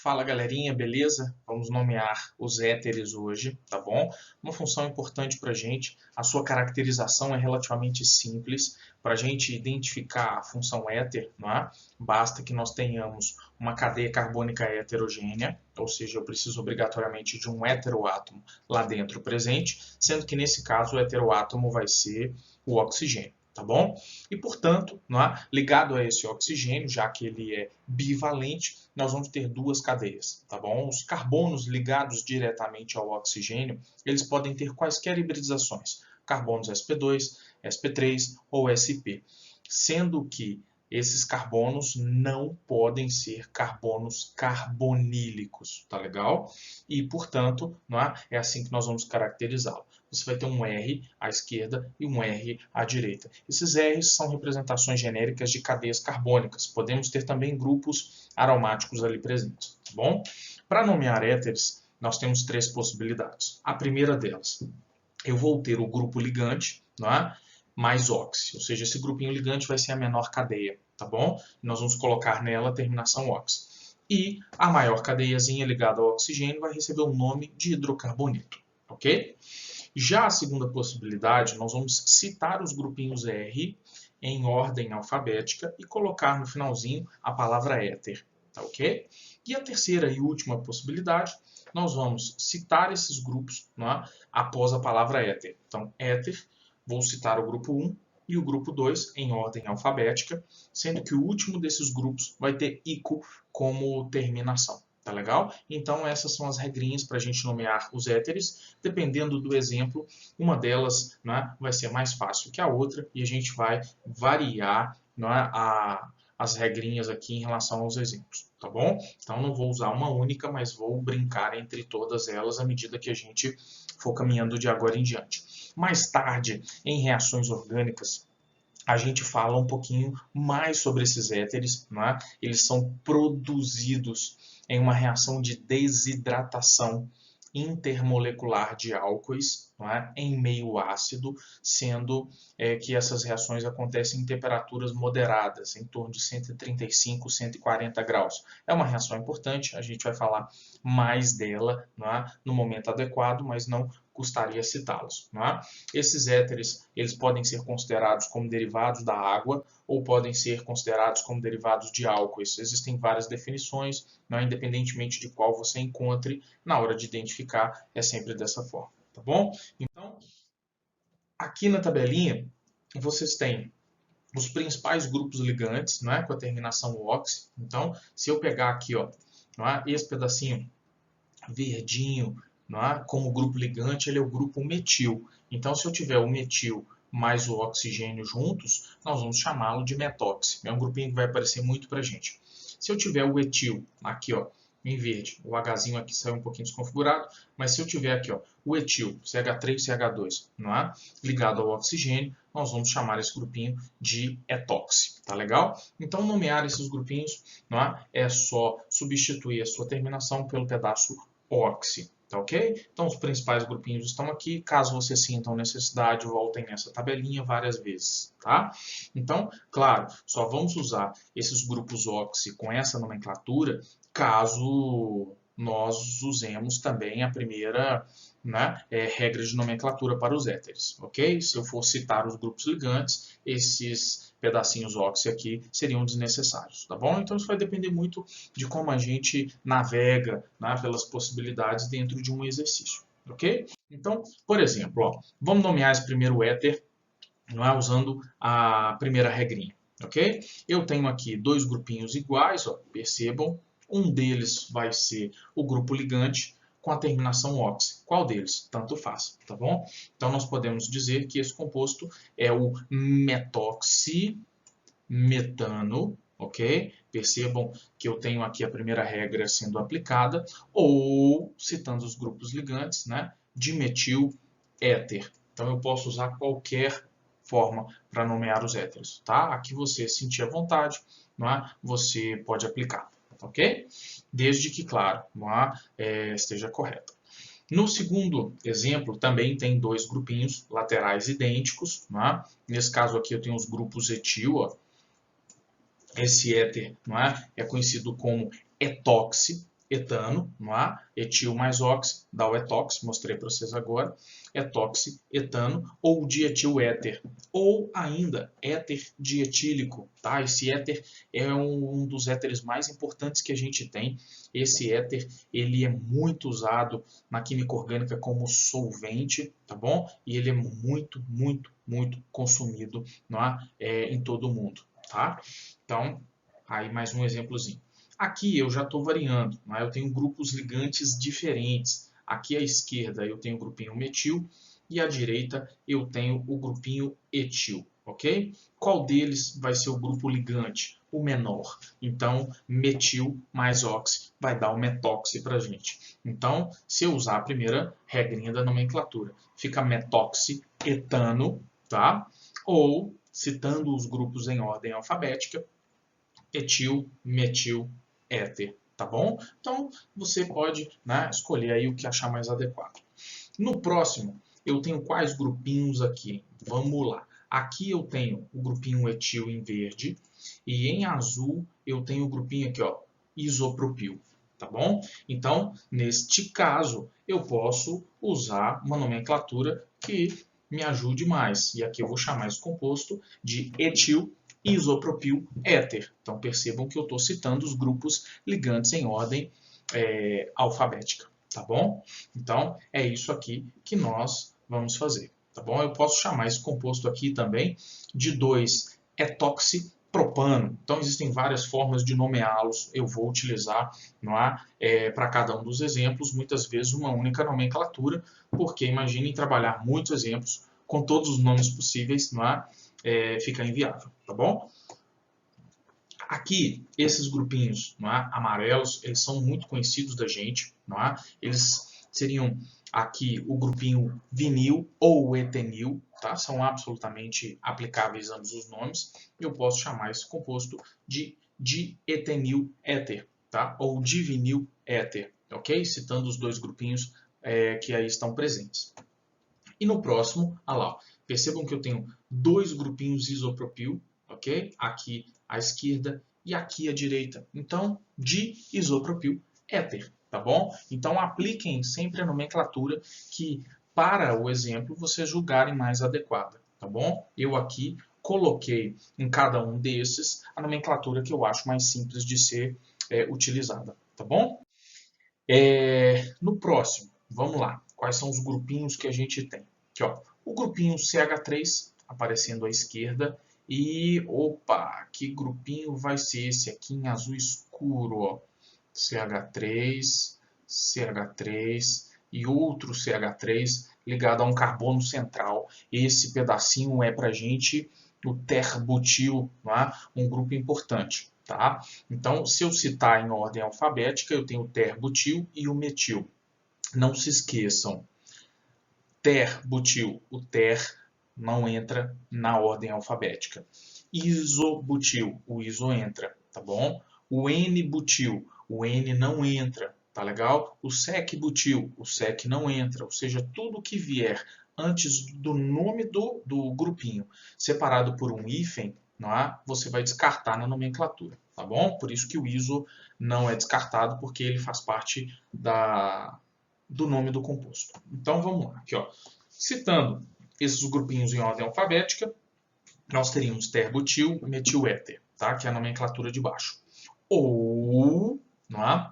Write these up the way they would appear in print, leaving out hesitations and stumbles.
Fala galerinha, beleza? Vamos nomear os éteres hoje, tá bom? Uma função importante para a gente, a sua caracterização é relativamente simples. Para a gente identificar a função éter, não é? Basta que nós tenhamos uma cadeia carbônica heterogênea, ou seja, eu preciso obrigatoriamente de um heteroátomo lá dentro presente, sendo que nesse caso o heteroátomo vai ser o oxigênio. Tá bom? E, portanto, não é? Ligado a esse oxigênio, já que ele é bivalente, nós vamos ter duas cadeias, tá bom? Os carbonos ligados diretamente ao oxigênio, eles podem ter quaisquer hibridizações, carbonos sp2, sp3 ou sp, sendo que esses carbonos não podem ser carbonos carbonílicos, tá legal? E, portanto, não é? É assim que nós vamos caracterizá-lo. Você vai ter um R à esquerda e um R à direita. Esses R's são representações genéricas de cadeias carbônicas. Podemos ter também grupos aromáticos ali presentes, tá bom? Para nomear éteres, nós temos três possibilidades. A primeira delas, eu vou ter o grupo ligante, não é? Mais oxi, ou seja, esse grupinho ligante vai ser a menor cadeia, tá bom? Nós vamos colocar nela a terminação oxi. E a maior cadeiazinha ligada ao oxigênio vai receber o nome de hidrocarboneto, ok? Já a segunda possibilidade, nós vamos citar os grupinhos R em ordem alfabética e colocar no finalzinho a palavra éter, tá ok? E a terceira e última possibilidade, nós vamos citar esses grupos, não é? Após a palavra éter. Então, éter, vou citar o grupo 1 e o grupo 2 em ordem alfabética, sendo que o último desses grupos vai ter ico como terminação. Tá legal? Então, essas são as regrinhas para a gente nomear os éteres. Dependendo do exemplo, uma delas, né, vai ser mais fácil que a outra e a gente vai variar, né, as regrinhas aqui em relação aos exemplos, tá bom? Então, não vou usar uma única, mas vou brincar entre todas elas à medida que a gente for caminhando de agora em diante. Mais tarde, em reações orgânicas, a gente fala um pouquinho mais sobre esses éteres, né? Eles são produzidos em uma reação de desidratação intermolecular de álcoois, não é? Em meio ácido, sendo que essas reações acontecem em temperaturas moderadas, em torno de 135, 140 graus. É uma reação importante, a gente vai falar mais dela, não é? No momento adequado, mas não custaria citá-los. É? Esses éteres eles podem ser considerados como derivados da água ou podem ser considerados como derivados de álcoois. Existem várias definições, independentemente de qual você encontre, na hora de identificar é sempre dessa forma. Tá bom? Então, aqui na tabelinha, vocês têm os principais grupos ligantes, não é? Com a terminação oxi. Então, se eu pegar aqui, ó, não é? Esse pedacinho verdinho, não é? Como grupo ligante, ele é o grupo metil. Então, se eu tiver o metil mais o oxigênio juntos, nós vamos chamá-lo de metóxi. É um grupinho que vai aparecer muito para a gente. Se eu tiver o etil, aqui ó, em verde, o Hzinho aqui saiu um pouquinho desconfigurado, mas se eu tiver aqui ó, o etil, CH3 e CH2, não é? Ligado ao oxigênio, nós vamos chamar esse grupinho de etóxi, tá legal? Então, nomear esses grupinhos, não é só substituir a sua terminação pelo pedaço oxi, tá ok? Então, os principais grupinhos estão aqui. Caso vocês sintam necessidade, voltem nessa tabelinha várias vezes, tá? Então, claro, só vamos usar esses grupos oxi com essa nomenclatura caso nós usemos também a primeira regra de nomenclatura para os éteres, ok? Se eu for citar os grupos ligantes, esses pedacinhos oxi aqui seriam desnecessários, tá bom? Então isso vai depender muito de como a gente navega pelas possibilidades dentro de um exercício, ok? Então, por exemplo, ó, vamos nomear esse primeiro éter usando a primeira regrinha, ok? Eu tenho aqui dois grupinhos iguais, ó, percebam, um deles vai ser o grupo ligante com a terminação oxi. Qual deles? Tanto faz, tá bom? Então, nós podemos dizer que esse composto é o metoximetano, ok? Percebam que eu tenho aqui a primeira regra sendo aplicada, ou, citando os grupos ligantes, dimetil éter. Então, eu posso usar qualquer forma para nomear os éteres, tá? Aqui você sentir à vontade, você pode aplicar, ok? Desde que, claro, esteja correto. No segundo exemplo, também tem dois grupinhos laterais idênticos. Nesse caso aqui eu tenho os grupos etil. Ó. Esse éter é conhecido como etóxi. etano, não é? Etil mais oxi, dá o etox, mostrei para vocês agora, etoxi, etano, ou dietil éter, ou ainda éter dietílico, tá? Esse éter é um dos éteres mais importantes que a gente tem. Esse éter, ele é muito usado na química orgânica como solvente, tá bom? E ele é muito, muito, muito consumido, não é? Em todo o mundo, tá? Então, aí mais um exemplozinho. Aqui eu já estou variando, né? Eu tenho grupos ligantes diferentes. Aqui à esquerda eu tenho o grupinho metil e à direita eu tenho o grupinho etil, ok? Qual deles vai ser o grupo ligante? O menor. Então, metil mais oxi vai dar o metoxi para a gente. Então, se eu usar a primeira regrinha da nomenclatura, fica metoxi etano, tá? Ou, citando os grupos em ordem alfabética, etil, metil, éter, tá bom? Então, você pode, né, escolher aí o que achar mais adequado. No próximo, eu tenho quais grupinhos aqui? Vamos lá. Aqui eu tenho o grupinho etil em verde e em azul eu tenho o grupinho aqui, ó, isopropil, tá bom? Então, neste caso, eu posso usar uma nomenclatura que me ajude mais. E aqui eu vou chamar esse composto de etil isopropil éter. Então, percebam que eu estou citando os grupos ligantes em ordem alfabética, tá bom? Então, é isso aqui que nós vamos fazer, tá bom? Eu posso chamar esse composto aqui também de 2-etoxipropano. Então, existem várias formas de nomeá-los. Eu vou utilizar, não é, para cada um dos exemplos, muitas vezes uma única nomenclatura, porque imaginem trabalhar muitos exemplos com todos os nomes possíveis, não é? Fica inviável, tá bom? Aqui, esses grupinhos, não é, amarelos, eles são muito conhecidos da gente, não é? Eles seriam aqui o grupinho vinil ou etenil, tá? São absolutamente aplicáveis ambos os nomes. Eu posso chamar esse composto de dietenil éter, tá? Ou divinil éter, ok? Citando os dois grupinhos que aí estão presentes. E no próximo, olha lá, percebam que eu tenho dois grupinhos isopropil, ok? Aqui à esquerda e aqui à direita. Então, isopropil éter, tá bom? Então, apliquem sempre a nomenclatura que, para o exemplo, vocês julgarem mais adequada, tá bom? Eu aqui coloquei em cada um desses a nomenclatura que eu acho mais simples de ser utilizada, tá bom? No próximo, vamos lá. Quais são os grupinhos que a gente tem? Aqui, ó, o grupinho CH3 aparecendo à esquerda. E, opa, que grupinho vai ser esse aqui em azul escuro? Ó? CH3, CH3 e outro CH3 ligado a um carbono central. Esse pedacinho é para a gente o terbutil, é? Um grupo importante. Tá? Então, se eu citar em ordem alfabética, eu tenho o terbutil e o metil. Não se esqueçam, terbutil, o ter não entra na ordem alfabética. Isobutil, o iso entra, tá bom? O N-butil, o N não entra, tá legal? O sec-butil, o sec não entra, ou seja, tudo que vier antes do nome do grupinho, separado por um hífen, não é? Você vai descartar na nomenclatura, tá bom? Por isso que o iso não é descartado, porque ele faz parte do nome do composto. Então vamos lá, aqui ó. Citando esses grupinhos em ordem alfabética, nós teríamos terbutil, metil éter, tá? Que é a nomenclatura de baixo. Ou, não é?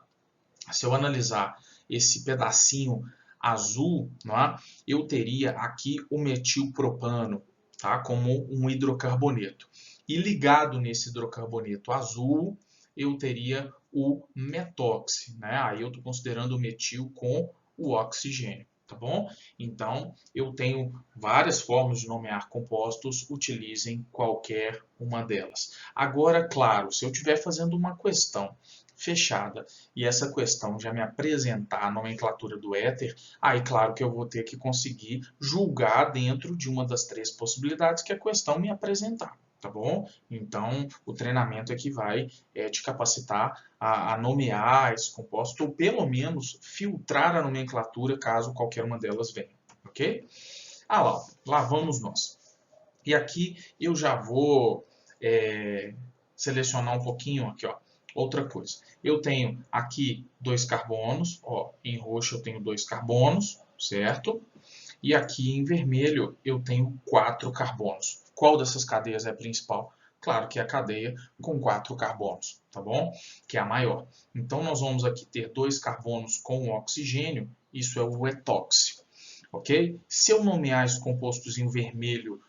Se eu analisar esse pedacinho azul, não é? Eu teria aqui o metilpropano, tá? Como um hidrocarboneto. E ligado nesse hidrocarboneto azul, eu teria o metóxi, né? Aí eu estou considerando o metil com o oxigênio, tá bom? Então, eu tenho várias formas de nomear compostos, utilizem qualquer uma delas. Agora, claro, se eu estiver fazendo uma questão fechada e essa questão já me apresentar a nomenclatura do éter, aí claro que eu vou ter que conseguir julgar dentro de uma das três possibilidades que a questão me apresentar. Tá bom? Então, o treinamento é que vai te capacitar a nomear esse composto, ou pelo menos filtrar a nomenclatura caso qualquer uma delas venha. Ok? Lá vamos nós. E aqui eu já vou selecionar um pouquinho aqui, ó, Outra coisa, eu tenho aqui 2 carbonos, ó, em roxo eu tenho 2 carbonos, certo? E aqui em vermelho eu tenho 4 carbonos. Qual dessas cadeias é a principal? Claro que é a cadeia com 4 carbonos, tá bom? Que é a maior. Então nós vamos aqui ter 2 carbonos com oxigênio, isso é o etóxi, ok? Se eu nomear esses compostos em vermelho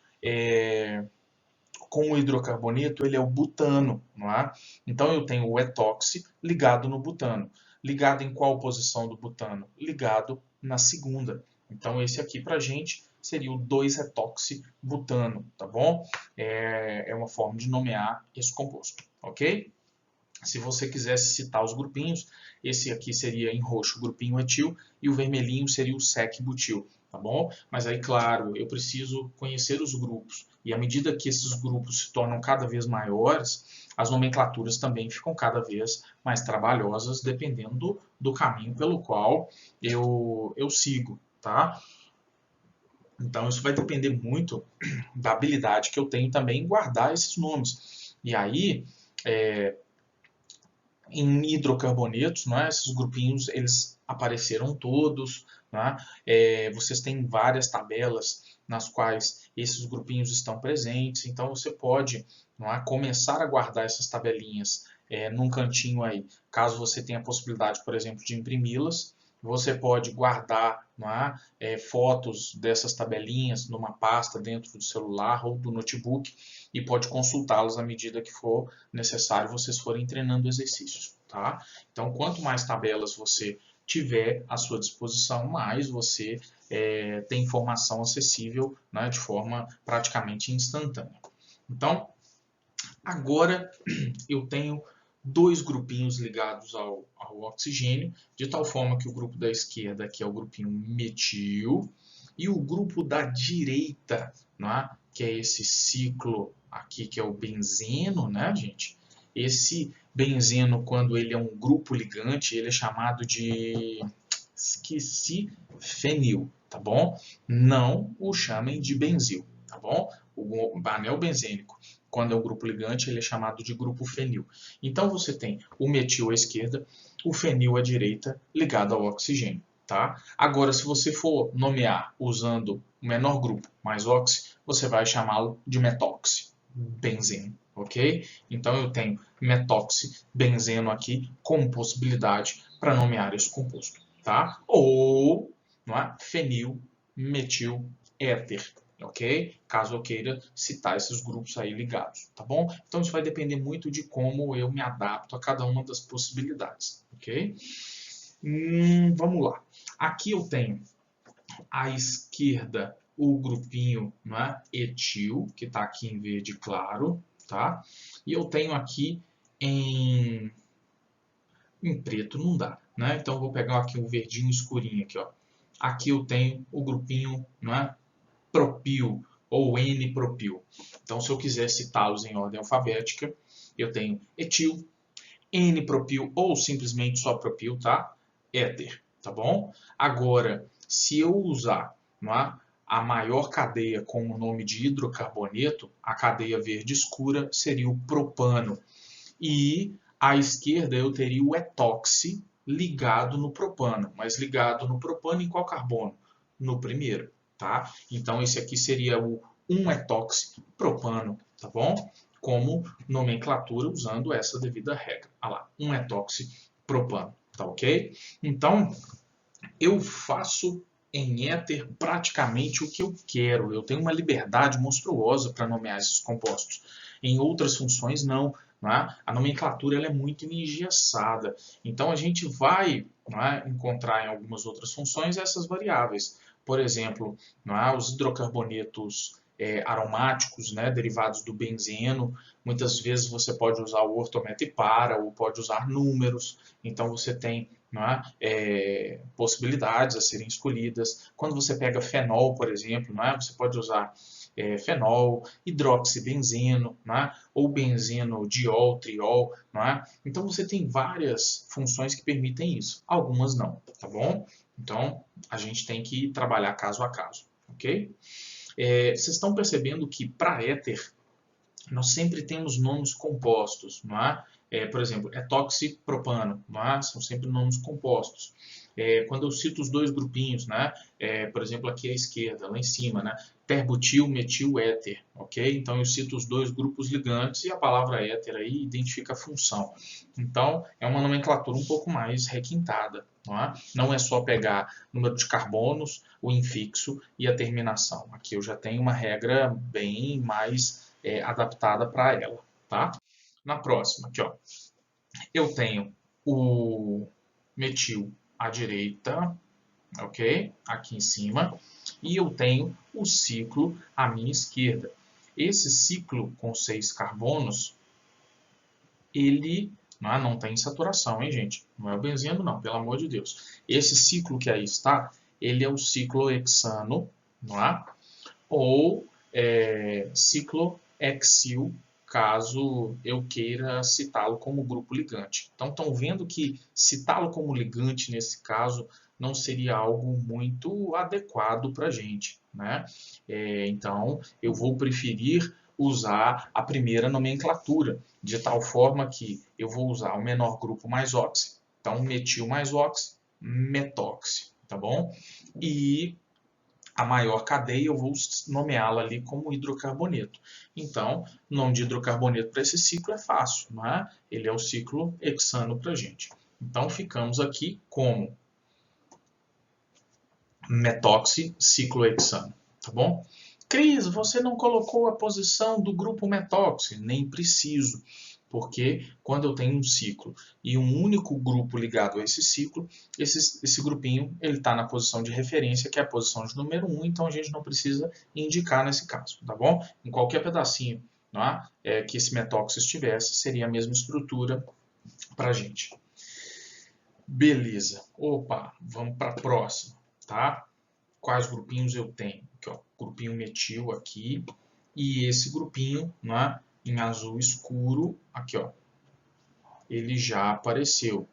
com o hidrocarboneto, ele é o butano, não é? Então eu tenho o etóxi ligado no butano. Ligado em qual posição do butano? Ligado na segunda. Então esse aqui para a gente seria o 2-etoxibutano, tá bom? É uma forma de nomear esse composto, ok? Se você quisesse citar os grupinhos, esse aqui seria em roxo o grupinho etil e o vermelhinho seria o sec-butil, tá bom? Mas aí, claro, eu preciso conhecer os grupos. E à medida que esses grupos se tornam cada vez maiores, as nomenclaturas também ficam cada vez mais trabalhosas, dependendo do caminho pelo qual eu sigo, tá? Então, isso vai depender muito da habilidade que eu tenho também em guardar esses nomes. E aí, em hidrocarbonetos, né, esses grupinhos eles apareceram todos, né, vocês têm várias tabelas nas quais esses grupinhos estão presentes, então você pode, não é, começar a guardar essas tabelinhas num cantinho aí, caso você tenha a possibilidade, por exemplo, de imprimi-las. Você pode guardar, não é, fotos dessas tabelinhas numa pasta dentro do celular ou do notebook e pode consultá-las à medida que for necessário vocês forem treinando exercícios, tá? Então, quanto mais tabelas você tiver à sua disposição, mais você tem informação acessível, né, de forma praticamente instantânea. Então, agora eu tenho 2 grupinhos ligados ao oxigênio, de tal forma que o grupo da esquerda aqui é o grupinho metil, e o grupo da direita, né, que é esse ciclo aqui, que é o benzeno, né, gente? Esse benzeno, quando ele é um grupo ligante, ele é chamado de, esqueci, fenil, tá bom? Não o chamem de benzil, tá bom? O anel benzênico, quando é um grupo ligante, ele é chamado de grupo fenil. Então você tem o metil à esquerda, o fenil à direita, ligado ao oxigênio, tá? Agora, se você for nomear usando o menor grupo mais oxi, você vai chamá-lo de metóxi, benzeno, ok? Então eu tenho metóxi, benzeno aqui como possibilidade para nomear esse composto, tá? Ou, não é? Fenil, metil, éter, ok? Caso eu queira citar esses grupos aí ligados, tá bom? Então isso vai depender muito de como eu me adapto a cada uma das possibilidades, ok? Vamos lá. Aqui eu tenho à esquerda o grupinho, não é, etil, que está aqui em verde claro, tá? E eu tenho aqui em preto, não dá, né? Então eu vou pegar aqui um verdinho escurinho aqui, ó. Aqui eu tenho o grupinho, não é, propil ou N-propil. Então, se eu quiser citá-los em ordem alfabética, eu tenho etil, N-propil ou simplesmente só propil, tá? Éter, tá bom? Agora, se eu usar, não é, a maior cadeia com o nome de hidrocarboneto, a cadeia verde escura seria o propano. E à esquerda eu teria o etóxi ligado no propano. Mas ligado no propano em qual carbono? No primeiro, tá? Então esse aqui seria o 1-etoxi-propano, tá bom? Como nomenclatura usando essa devida regra. Olha lá, 1-etoxi-propano, tá ok? Então eu faço em éter praticamente o que eu quero. Eu tenho uma liberdade monstruosa para nomear esses compostos. Em outras funções, não. A nomenclatura ela é muito engessada. Então, a gente vai, encontrar em algumas outras funções essas variáveis. Por exemplo, os hidrocarbonetos aromáticos, derivados do benzeno. Muitas vezes você pode usar o ortometipara ou pode usar números. Então, você tem possibilidades a serem escolhidas. Quando você pega fenol, por exemplo, você pode usar fenol, hidroxibenzeno, ou benzeno diol, triol. Então você tem várias funções que permitem isso. Algumas não, tá bom? Então a gente tem que trabalhar caso a caso, ok? Vocês estão percebendo que para éter nós sempre temos nomes compostos, não é? Por exemplo, etoxipropano, não é? São sempre nomes compostos. Quando eu cito os dois grupinhos, né? Por exemplo, aqui à esquerda, lá em cima, né? Terbutil, metil, éter, ok? Então eu cito os dois grupos ligantes e a palavra éter aí identifica a função. Então é uma nomenclatura um pouco mais requintada, não é? Não é só pegar número de carbonos, o infixo e a terminação. Aqui eu já tenho uma regra bem mais adaptada para ela, tá? Na próxima, aqui, ó, eu tenho o metil à direita, ok? Aqui em cima, e eu tenho o ciclo à minha esquerda. Esse ciclo com 6 carbonos, ele não tem saturação, hein, gente? Não é o benzeno, não, pelo amor de Deus. Esse ciclo que aí está, ele é o ciclohexano, não é? Ou ciclohexil, caso eu queira citá-lo como grupo ligante. Então, estão vendo que citá-lo como ligante, nesse caso, não seria algo muito adequado para a gente, né? Então, eu vou preferir usar a primeira nomenclatura, de tal forma que eu vou usar o menor grupo mais oxi, então metil mais oxi, metóxi, tá bom? E a maior cadeia eu vou nomeá-la ali como hidrocarboneto. Então, o nome de hidrocarboneto para esse ciclo é fácil, não é? Ele é o ciclo hexano para a gente. Então, ficamos aqui como metoxiciclohexano, tá bom? Cris, você não colocou a posição do grupo metóxi? Nem preciso, porque quando eu tenho um ciclo e um único grupo ligado a esse ciclo, esse grupinho ele está na posição de referência, que é a posição de número 1, então a gente não precisa indicar nesse caso, tá bom? Em qualquer pedacinho que esse metóxi estivesse, seria a mesma estrutura para a gente. Beleza. Opa, vamos para a próxima, tá? Quais grupinhos eu tenho? Aqui, ó, grupinho metil aqui e esse grupinho, em azul escuro, aqui, ó, ele já apareceu,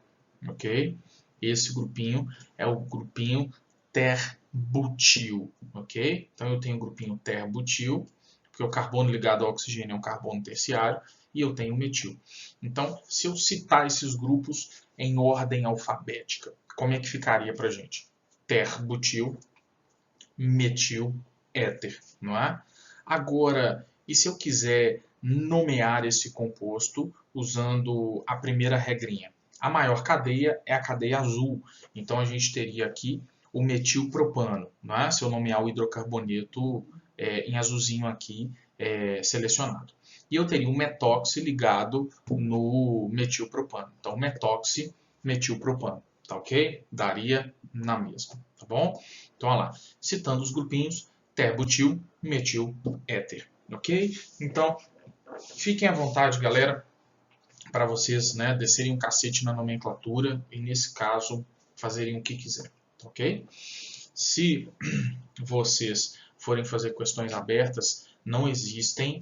ok? Esse grupinho é o grupinho terbutil, ok? Então eu tenho o grupinho terbutil, porque o carbono ligado ao oxigênio é um carbono terciário, e eu tenho o metil. Então, se eu citar esses grupos em ordem alfabética, como é que ficaria para a gente? Terbutil, metil, éter, não é? Agora, e se eu quiser nomear esse composto usando a primeira regrinha? A maior cadeia é a cadeia azul, então a gente teria aqui o metilpropano, não é? Se eu nomear o hidrocarboneto em azulzinho aqui selecionado. E eu teria um metóxi ligado no metilpropano. Então, metóxi, metilpropano, tá ok? Daria na mesma, tá bom? Então, olha lá, citando os grupinhos, terbutil, metil, éter, ok? Então, fiquem à vontade, galera, para vocês descerem um cacete na nomenclatura e, nesse caso, fazerem o que quiserem, ok? Se vocês forem fazer questões abertas, não existe,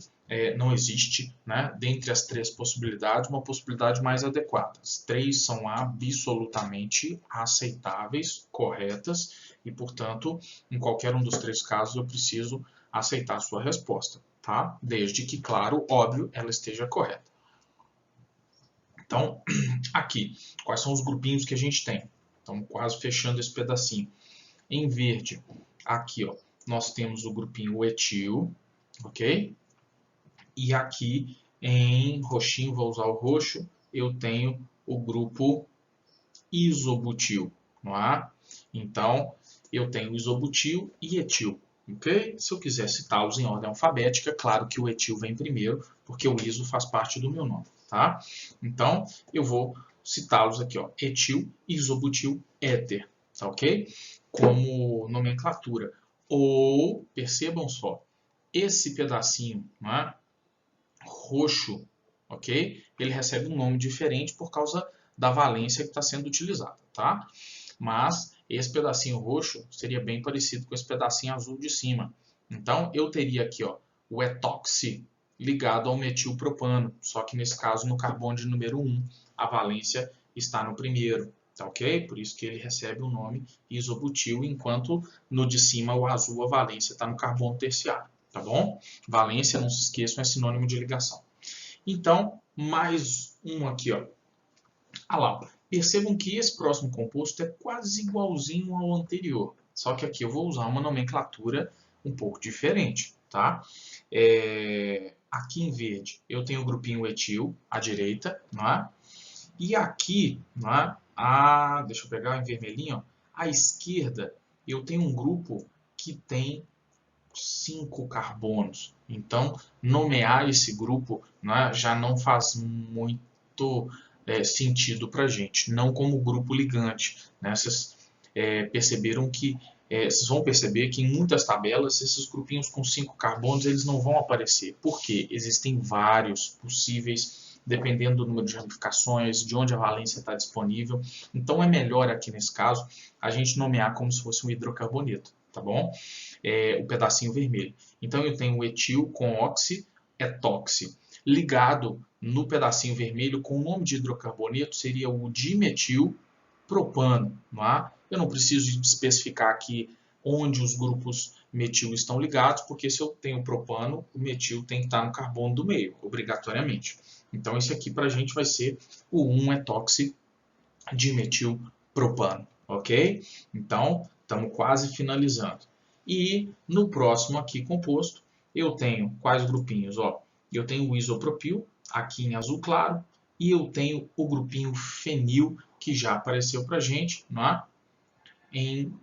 dentre as 3 possibilidades, uma possibilidade mais adequada. As 3 são absolutamente aceitáveis, corretas, e, portanto, em qualquer um dos 3 casos, eu preciso aceitar a sua resposta, tá? Desde que, claro, óbvio, ela esteja correta. Então, aqui, quais são os grupinhos que a gente tem? Estamos quase fechando esse pedacinho. Em verde, aqui, ó, nós temos o grupinho etil, ok? E aqui, em roxinho, vou usar o roxo, eu tenho o grupo isobutil, não é? Então, eu tenho isobutil e etil, ok? Se eu quiser citá-los em ordem alfabética, claro que o etil vem primeiro, porque o iso faz parte do meu nome, tá? Então, eu vou citá-los aqui, ó, etil, isobutil, éter, tá ok? Como nomenclatura. Ou, percebam só, esse pedacinho roxo, ok? Ele recebe um nome diferente por causa da valência que está sendo utilizada, tá? Mas esse pedacinho roxo seria bem parecido com esse pedacinho azul de cima. Então, eu teria aqui o etoxi ligado ao metilpropano, só que nesse caso no carbono de número 1, a valência está no primeiro. Tá ok? Por isso que ele recebe o nome isobutil, enquanto no de cima, o azul, a valência está no carbono terciário. tá bom? Valência, não se esqueçam, é sinônimo de ligação. Então, mais um aqui, ó. Ah lá, percebam que esse próximo composto é quase igualzinho ao anterior, só que aqui eu vou usar uma nomenclatura um pouco diferente, tá? Aqui em verde eu tenho o grupinho etil à direita, não é? E aqui, não é? Deixa eu pegar em vermelhinho, ó, à esquerda eu tenho um grupo que tem 5 carbonos. Então, nomear esse grupo, né, já não faz muito sentido para a gente, não como grupo ligante. Né? Vocês perceberam que vocês vão perceber que em muitas tabelas esses grupinhos com 5 carbonos eles não vão aparecer. Por quê? Existem vários possíveis, dependendo do número de ramificações, de onde a valência está disponível. Então é melhor aqui nesse caso a gente nomear como se fosse um hidrocarboneto, tá bom? O pedacinho vermelho. Então eu tenho o etil com oxi, etoxi. Ligado no pedacinho vermelho com o nome de hidrocarboneto seria o dimetilpropano. Não é? Eu não preciso especificar aqui onde os grupos metil estão ligados, porque se eu tenho propano, o metil tem que estar no carbono do meio, obrigatoriamente. Então esse aqui para a gente vai ser o 1-etoxi dimetilpropano, ok? Então estamos quase finalizando. E no próximo aqui composto, eu tenho quais grupinhos? Ó, eu tenho o isopropil, aqui em azul claro, e eu tenho o grupinho fenil, que já apareceu para a gente, não é? Em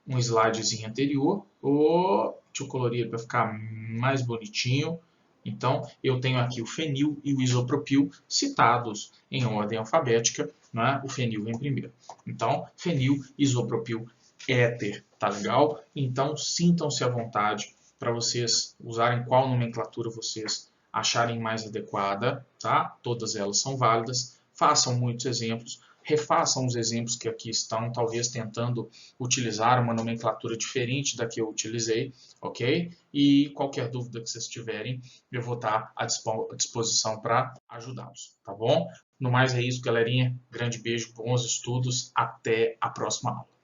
um slidezinho anterior. Deixa eu colorir para ficar mais bonitinho. Então, eu tenho aqui o fenil e o isopropil citados em ordem alfabética, né? O fenil vem primeiro. Então, fenil, isopropil, éter, tá legal? Então, sintam-se à vontade para vocês usarem qual nomenclatura vocês acharem mais adequada, tá? Todas elas são válidas. Façam muitos exemplos, refaçam os exemplos que aqui estão, talvez tentando utilizar uma nomenclatura diferente da que eu utilizei, ok? E qualquer dúvida que vocês tiverem, eu vou estar à disposição para ajudá-los, tá bom? No mais é isso, galerinha. Grande beijo, bons estudos, até a próxima aula.